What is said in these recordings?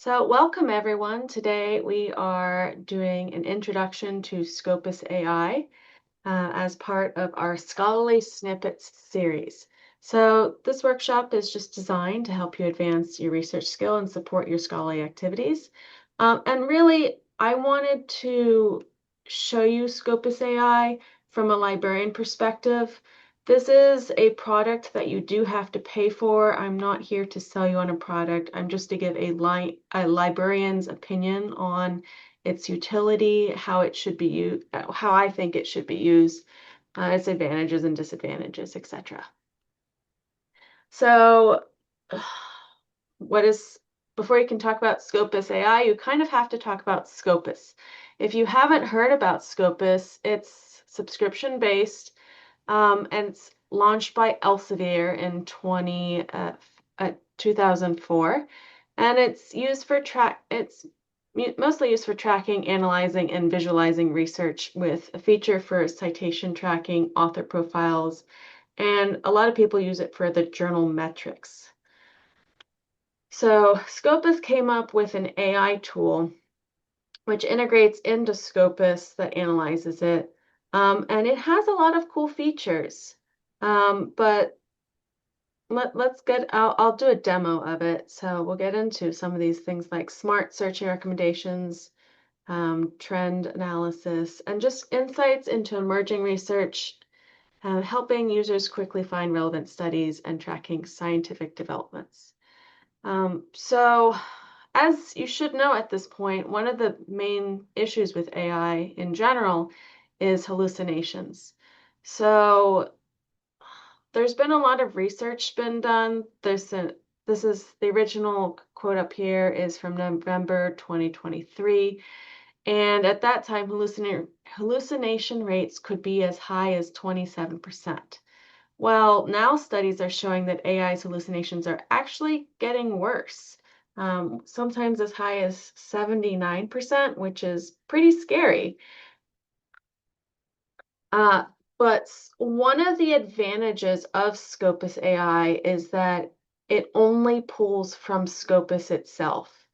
So, welcome everyone. Today we are doing an introduction to Scopus AI as part of our Scholarly Snippets series. So, this workshop is just designed to help you advance your research skill and support your scholarly activities. And really, I wanted to show you Scopus AI from a librarian perspective. This is a product that you do have to pay for. I'm not here to sell you on a product. I'm just to give a librarian's opinion on its utility, how it should be used, how I think it should be used, its advantages and disadvantages, etc. So, what is before you can talk about Scopus AI, you kind of have to talk about Scopus. If you haven't heard about Scopus, it's subscription based, and it's launched by Elsevier in 2004, and it's used for mostly used for tracking, analyzing, and visualizing research with a feature for citation tracking, author profiles, and a lot of people use it for the journal metrics. So Scopus came up with an AI tool which integrates into Scopus that analyzes it. And it has a lot of cool features. But I'll do a demo of it. So we'll get into some of these things like smart searching recommendations, trend analysis, and just insights into emerging research, helping users quickly find relevant studies and tracking scientific developments. So, as you should know at this point, one of the main issues with AI in general is hallucinations. So, there's been a lot of research been done. This is the original quote up here is from November 2023. And at that time, hallucination rates could be as high as 27%. Well, now studies are showing that AI's hallucinations are actually getting worse, sometimes as high as 79%, which is pretty scary. Uh, but one of the advantages of Scopus AI is that it only pulls from Scopus itself.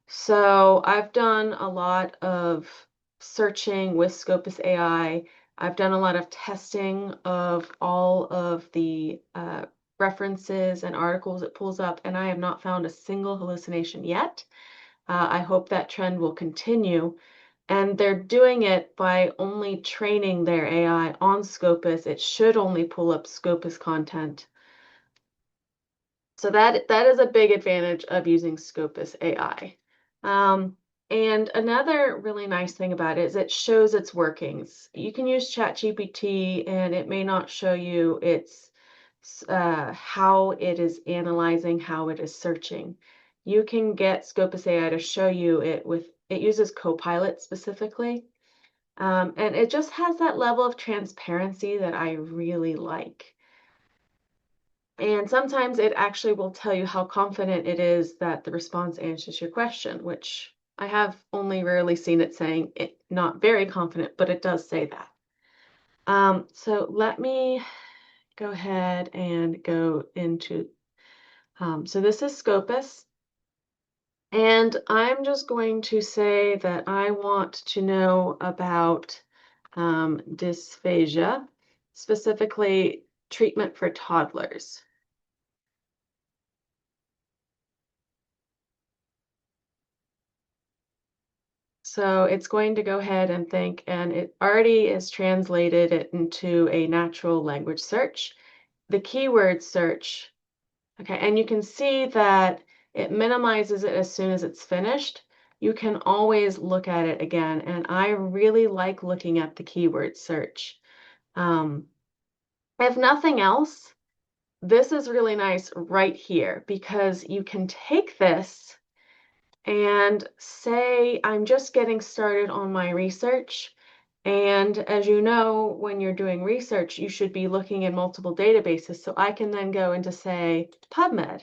So I've done a lot of searching with Scopus AI. I've done a lot of testing of all of the references and articles it pulls up, and I have not found a single hallucination yet. I hope that trend will continue. And they're doing it by only training their AI on Scopus. It should only pull up Scopus content. So that is a big advantage of using Scopus AI. And another really nice thing about it is it shows its workings. You can use ChatGPT and it may not show you its how it is analyzing, how it is searching. You can get Scopus AI to show you it uses Copilot specifically. And it just has that level of transparency that I really like. And sometimes it actually will tell you how confident it is that the response answers your question, which I have only rarely seen it saying it not very confident, but it does say that. So let me go ahead and go into, so this is Scopus. And I'm just going to say that I want to know about dysphagia, specifically treatment for toddlers. So it's going to go ahead and think, and it already is translated it into a natural language search. The keyword search, okay, and you can see that it minimizes it as soon as it's finished. You can always look at it again, and I really like looking at the keyword search. If nothing else, this is really nice right here because you can take this and say, I'm just getting started on my research. And as you know, when you're doing research, you should be looking in multiple databases. So I can then go into, say, PubMed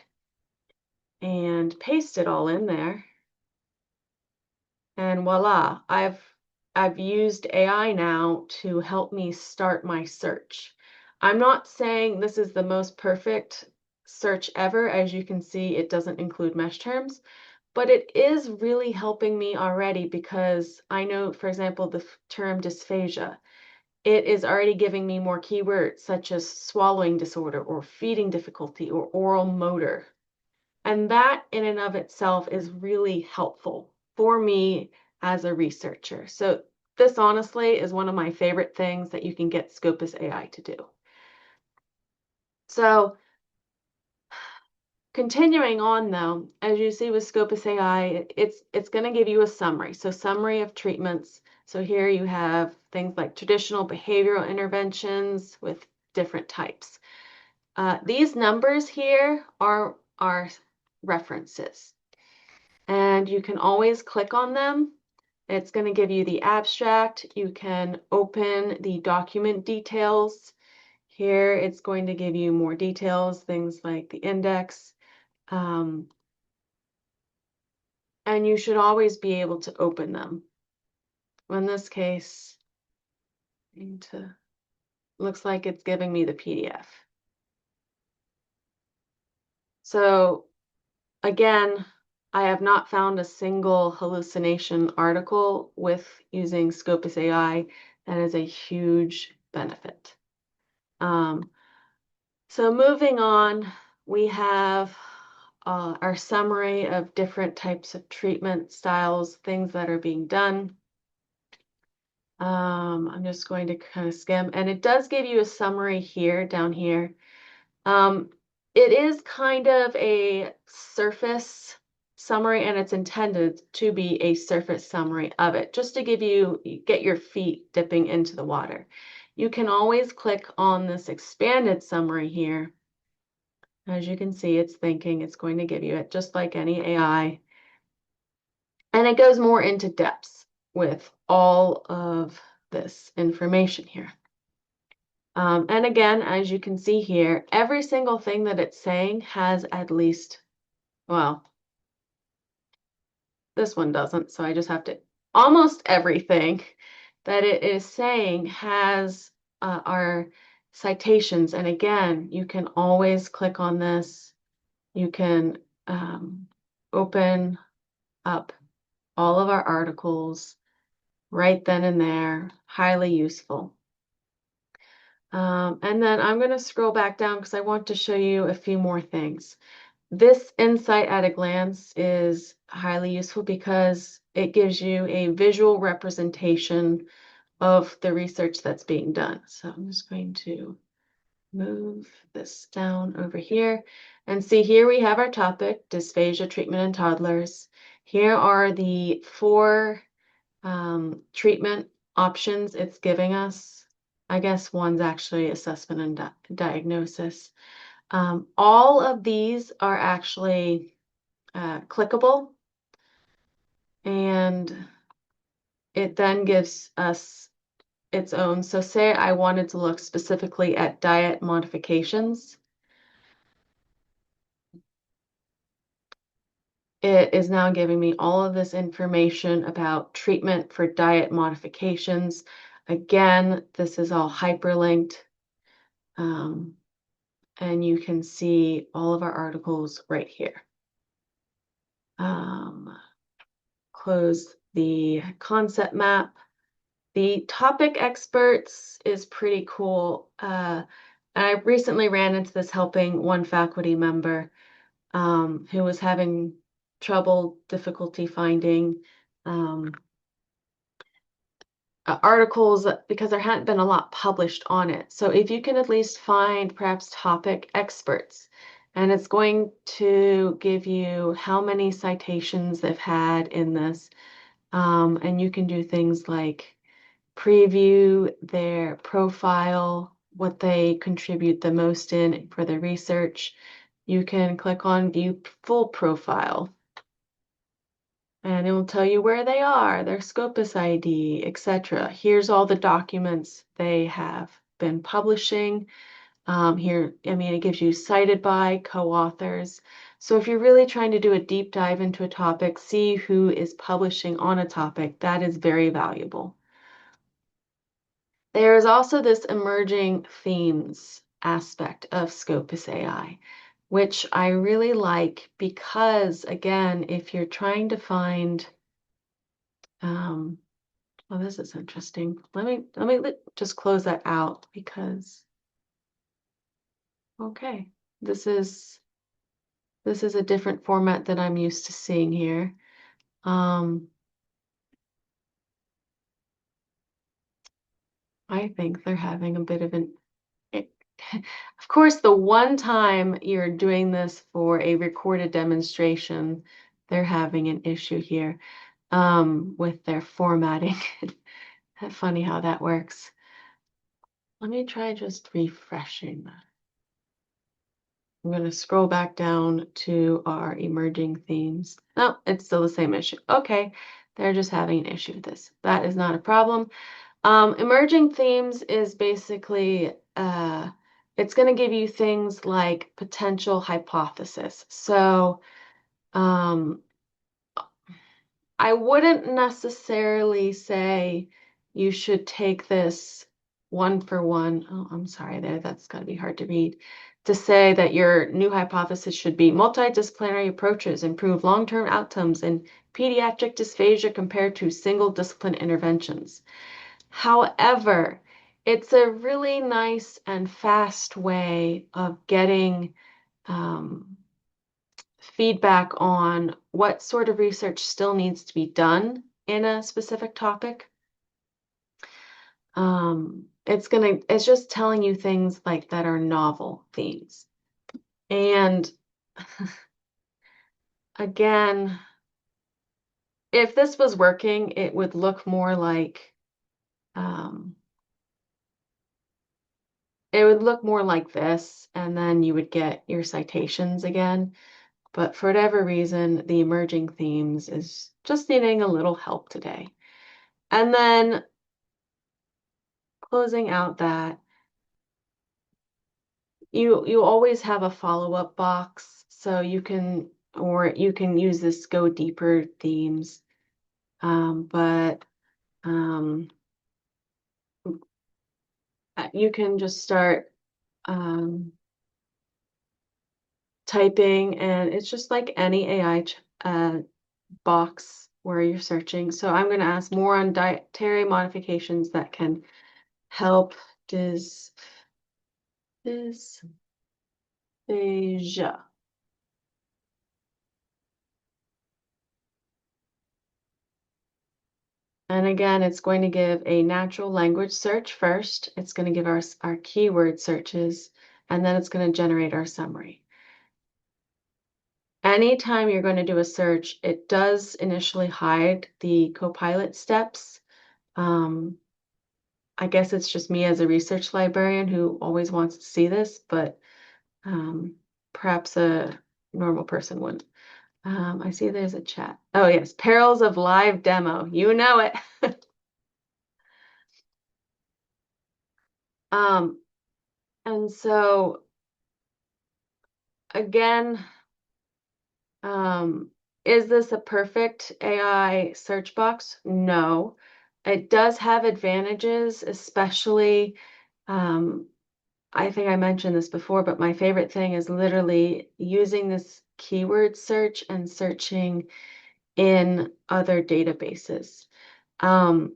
and paste it all in there. And voila, I've used AI now to help me start my search. I'm not saying this is the most perfect search ever. As you can see, it doesn't include mesh terms, but it is really helping me already because I know, for example, the term dysphagia. It is already giving me more keywords such as swallowing disorder or feeding difficulty or oral motor. And that in and of itself is really helpful for me as a researcher. So this honestly is one of my favorite things that you can get Scopus AI to do. So continuing on though, as you see with Scopus AI, it's going to give you a summary. So summary of treatments. So here you have things like traditional behavioral interventions with different types. These numbers here are references, and you can always click on them. It's going to give you the abstract. You can open the document details. Here it's going to give you more details, things like the index. And you should always be able to open them. In this case, looks like it's giving me the PDF. So again, I have not found a single hallucination article with using Scopus AI. That is a huge benefit. So moving on, we have our summary of different types of treatment styles, things that are being done. I'm just going to kind of skim, and it does give you a summary here, down here. It is kind of a surface summary, and it's intended to be a surface summary of it, just to get your feet dipping into the water. You can always click on this expanded summary here. As you can see, it's thinking, it's going to give you it just like any AI. And it goes more into depths with all of this information here. And again, as you can see here, every single thing that it's saying has at least, well, this one doesn't, so I just have to, almost everything that it is saying has our citations. And again, you can always click on this. You can open up all of our articles right then and there, highly useful. And then I'm going to scroll back down because I want to show you a few more things. This insight at a glance is highly useful because it gives you a visual representation of the research that's being done. So I'm just going to move this down over here and see here we have our topic, dysphagia treatment in toddlers. Here are the 4 treatment options it's giving us. I guess one's actually assessment and diagnosis. All of these are actually clickable, and it then gives us its own. So say I wanted to look specifically at diet modifications. It is now giving me all of this information about treatment for diet modifications. Again, this is all hyperlinked. And you can see all of our articles right here. Close the concept map. The topic experts is pretty cool. I recently ran into this helping one faculty member who was having difficulty finding articles because there hadn't been a lot published on it. So if you can at least find perhaps topic experts, and it's going to give you how many citations they've had in this, and you can do things like preview their profile, what they contribute the most in for their research. You can click on view full profile, and it will tell you where they are, their Scopus ID, etc. Here's all the documents they have been publishing. Here, I mean, it gives you cited by, co-authors. So if you're really trying to do a deep dive into a topic, see who is publishing on a topic, that is very valuable. There is also this emerging themes aspect of Scopus AI, which I really like because, again, if you're trying to find, um, well, this is interesting. Just close that out because, okay, this is a different format that I'm used to seeing here. Um, I think they're having a bit of an it, of course, the one time you're doing this for a recorded demonstration, they're having an issue here with their formatting. Funny how that works. Let me try just refreshing that. I'm going to scroll back down to our emerging themes. No, it's still the same issue. Okay, they're just having an issue with this. That is not a problem. Emerging themes is basically it's going to give you things like potential hypothesis. So um, I wouldn't necessarily say you should take this one for one. Oh, I'm sorry there. That's got to be hard to read. To say that your new hypothesis should be multidisciplinary approaches improve long-term outcomes in pediatric dysphagia compared to single discipline interventions. However, it's a really nice and fast way of getting um, feedback on what sort of research still needs to be done in a specific topic. It's just telling you things like that are novel themes. And again, if this was working, it would look more like um, this, and then you would get your citations again. But for whatever reason, the emerging themes is just needing a little help today. And then closing out that, you always have a follow-up box, so you can use this go deeper themes. But you can just start typing, and it's just like any AI box where you're searching. So I'm going to ask more on dietary modifications that can help dysphagia. And again, it's going to give a natural language search first. It's going to give us our keyword searches, and then it's going to generate our summary. Anytime you're going to do a search, it does initially hide the Copilot steps. I guess it's just me as a research librarian who always wants to see this, but perhaps a normal person wouldn't. I see there's a chat. Oh, yes. Perils of live demo. You know it. Um, and so again, is this a perfect AI search box? No. It does have advantages, especially, I think I mentioned this before, but my favorite thing is literally using this keyword search and searching in other databases. One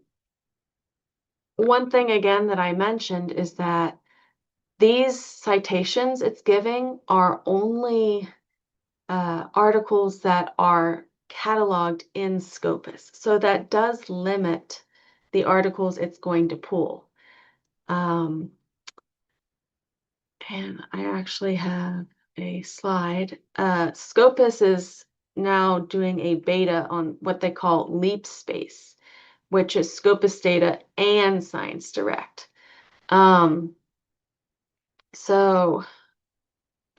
thing again that I mentioned is that these citations it's giving are only articles that are cataloged in Scopus. So that does limit the articles it's going to pull. And I actually have a slide. Scopus is now doing a beta on what they call Leap Space, which is Scopus data and Science Direct. So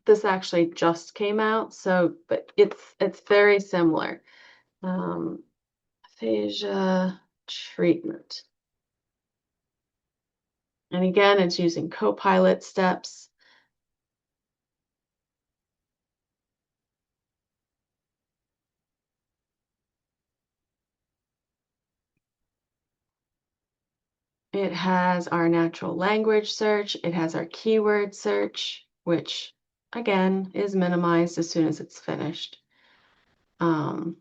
this actually just came out, but it's very similar. Aphasia treatment. And again, it's using Copilot steps. It has our natural language search. It has our keyword search, which again, is minimized as soon as it's finished. Um,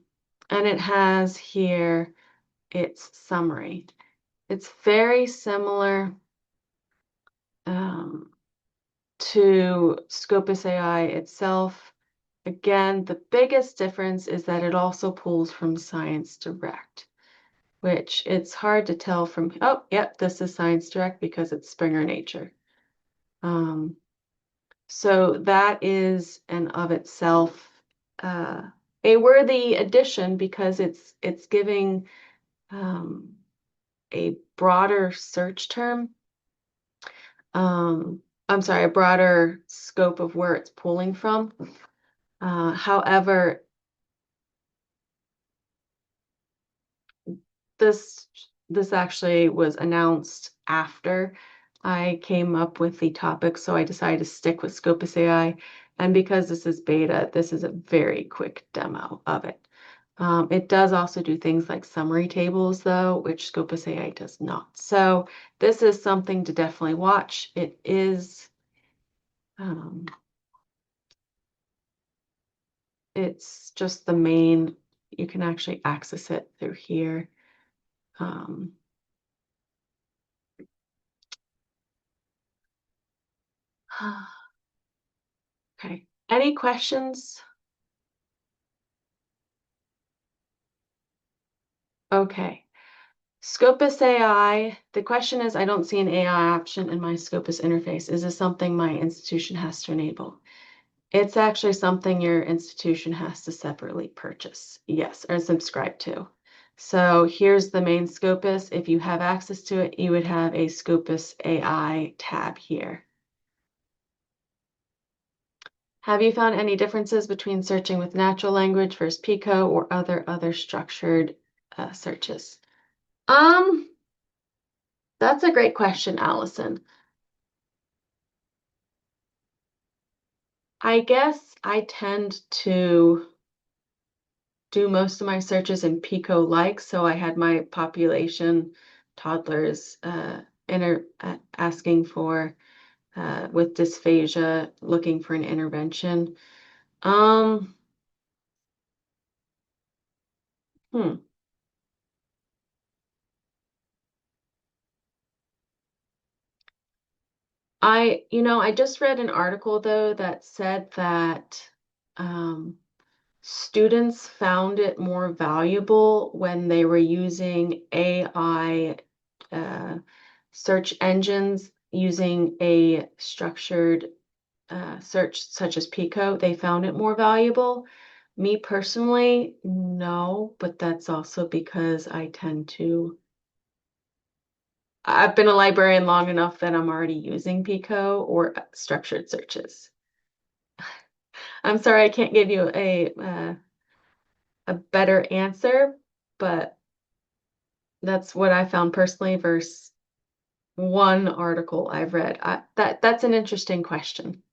and it has here its summary. It's very similar to ScopusAI itself. Again, the biggest difference is that it also pulls from Science Direct, which it's hard to tell from, oh, yep, this is Science Direct because it's Springer Nature. So that is and of itself a worthy addition because it's giving a broader search term. I'm sorry, a broader scope of where it's pulling from. However, this this actually was announced after I came up with the topic, so I decided to stick with Scopus AI. And because this is beta, this is a very quick demo of it. It does also do things like summary tables, though, which Scopus AI does not. So this is something to definitely watch. It is, it's just the main, you can actually access it through here. Um, okay, any questions? Okay. Scopus AI, the question is, I don't see an AI option in my Scopus interface. Is this something my institution has to enable? It's actually something your institution has to separately purchase, yes, or subscribe to. So here's the main Scopus. If you have access to it, you would have a Scopus AI tab here. Have you found any differences between searching with natural language versus Pico or other structured searches? Um, that's a great question, Allison. I guess I tend to do most of my searches in Pico-like, so I had my population toddlers asking for with dysphagia, looking for an intervention. Um, hmm. I just read an article though that said that um, students found it more valuable when they were using AI search engines using a structured search such as Pico. They found it more valuable. Me personally, no, but that's also because I've been a librarian long enough that I'm already using Pico or structured searches. I'm sorry I can't give you a better answer, but that's what I found personally versus one article I've read. That's an interesting question.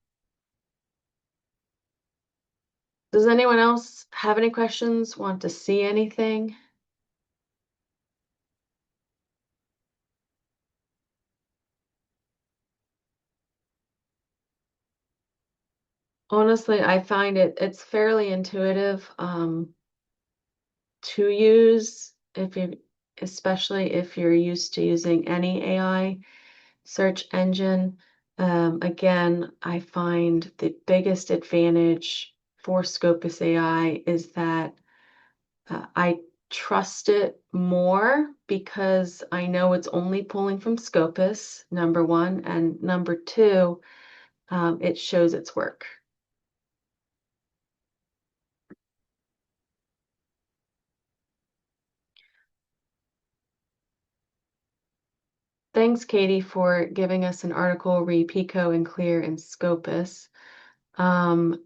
Does anyone else have any questions? Want to see anything? Honestly, I find it's fairly intuitive to use if you, especially if you're used to using any AI search engine. Again, I find the biggest advantage for Scopus AI is that I trust it more because I know it's only pulling from Scopus, number one, and number two, it shows its work. Thanks, Katie, for giving us an article, re Pico and Clear and Scopus. And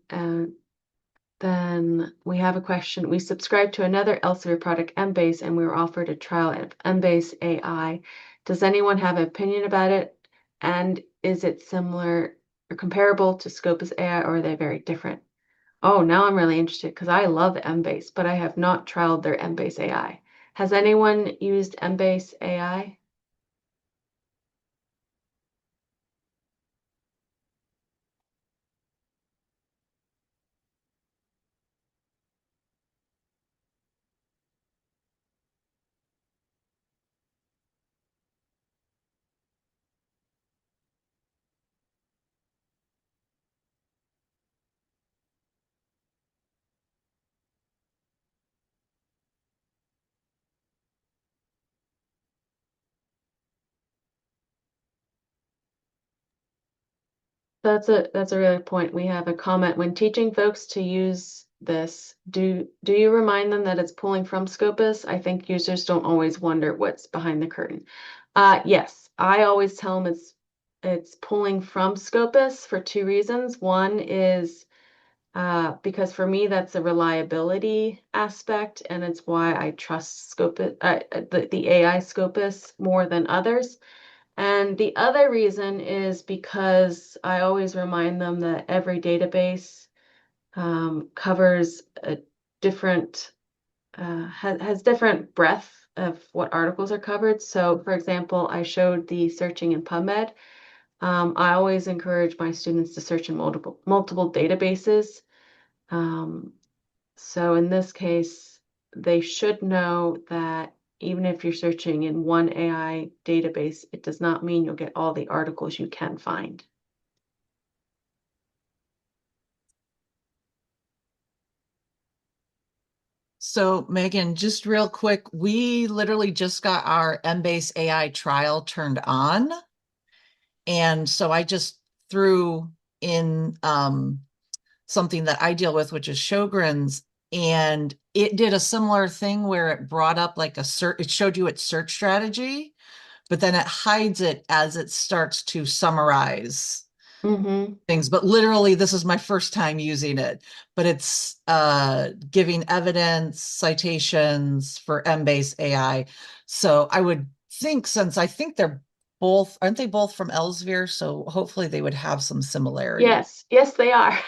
then we have a question. We subscribed to another Elsevier product, Embase, and we were offered a trial of Embase AI. Does anyone have an opinion about it? And is it similar or comparable to Scopus AI, or are they very different? Oh, now I'm really interested because I love Embase, but I have not trialed their Embase AI. Has anyone used Embase AI? That's a really good point. We have a comment when teaching folks to use this. Do you remind them that it's pulling from Scopus? I think users don't always wonder what's behind the curtain. Yes, I always tell them it's pulling from Scopus for two reasons. One is because for me that's a reliability aspect, and it's why I trust Scopus, the AI Scopus more than others. And the other reason is because I always remind them that every database covers a different, has different breadth of what articles are covered. So, for example, I showed the searching in PubMed. I always encourage my students to search in multiple databases. Um, so in this case, they should know that even if you're searching in one AI database, it does not mean you'll get all the articles you can find. So, Megan, just real quick, we literally just got our Embase AI trial turned on. And so I just threw in something that I deal with, which is Sjogren's, and it did a similar thing where it brought up like a search, it showed you its search strategy, but then it hides it as it starts to summarize Mm-hmm. things. But literally, this is my first time using it, but it's giving evidence, citations for Embase AI. So I would think, since I think they're both, aren't they both from Elsevier? So hopefully they would have some similarity. Yes, yes, they are.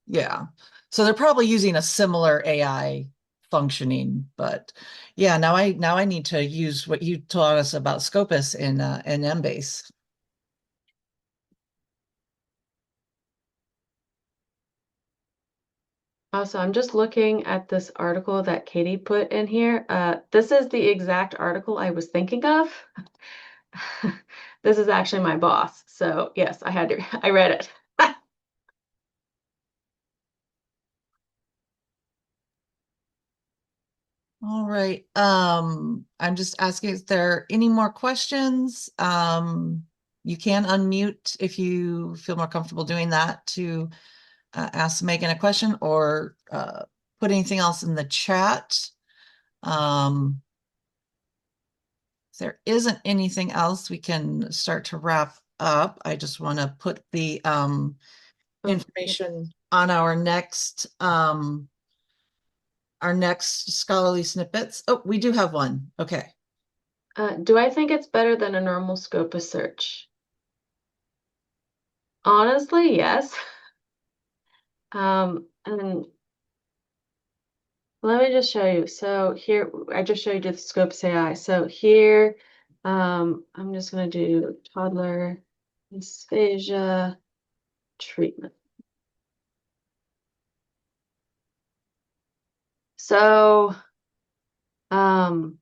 Yeah. So they're probably using a similar AI functioning, but yeah, now I need to use what you taught us about Scopus in Embase. Also, I'm just looking at this article that Katie put in here. This is the exact article I was thinking of. This is actually my boss. So yes, I read it. All right. I'm just asking, is there any more questions? You can unmute if you feel more comfortable doing that to ask Megan a question or put anything else in the chat. Um, if there isn't anything else, we can start to wrap up. I just want to put the Oh, yeah. information on our next scholarly snippets. Oh, we do have one. Okay. Do I think it's better than a normal Scopus search? Honestly, yes. And let me just show you. So here, I just showed you the Scopus AI. So here, I'm just going to do toddler dysphagia treatment. So, um,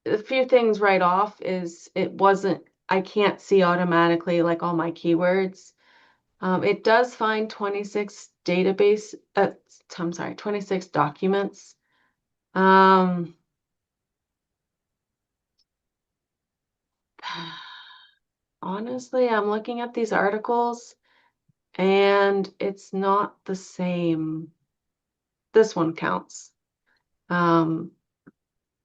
a few things right off is I can't see automatically like all my keywords. It does find 26 database, I'm sorry, 26 documents. Um, honestly, I'm looking at these articles and it's not the same. This one counts. Um,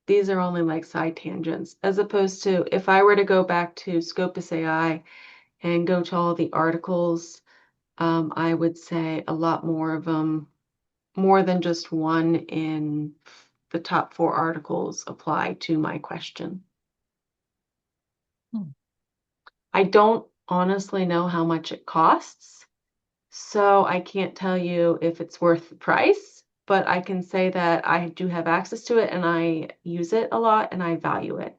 these are only like side tangents, as opposed to if I were to go back to Scopus AI and go to all the articles, I would say a lot more of them, more than just one in the top four articles apply to my question. Hmm. I don't honestly know how much it costs, so I can't tell you if it's worth the price, but I can say that I do have access to it and I use it a lot and I value it.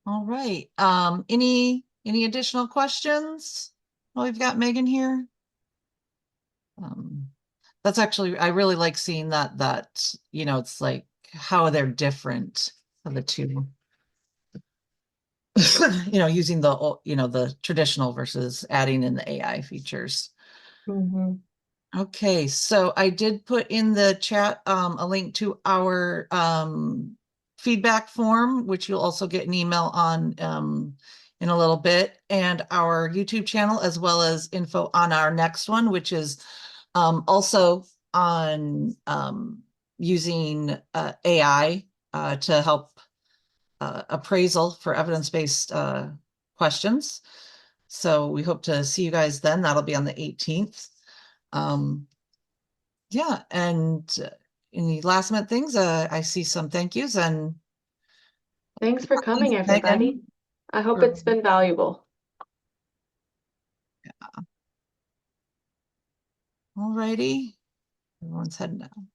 All right. Any additional questions while we've got Megan here? Um, that's actually, I really like seeing that it's like how they're different of the two. using the traditional versus adding in the AI features. Hmm. Okay, so I did put in the chat a link to our feedback form, which you'll also get an email on in a little bit, and our YouTube channel, as well as info on our next one, which is also on using AI to help appraisal for evidence-based questions. So we hope to see you guys then. That'll be on the 18th. Yeah, and any last minute things, I see some thank yous and Thanks for thanks, coming, everybody. Megan. I hope For, it's been valuable. Alrighty, everyone's heading down.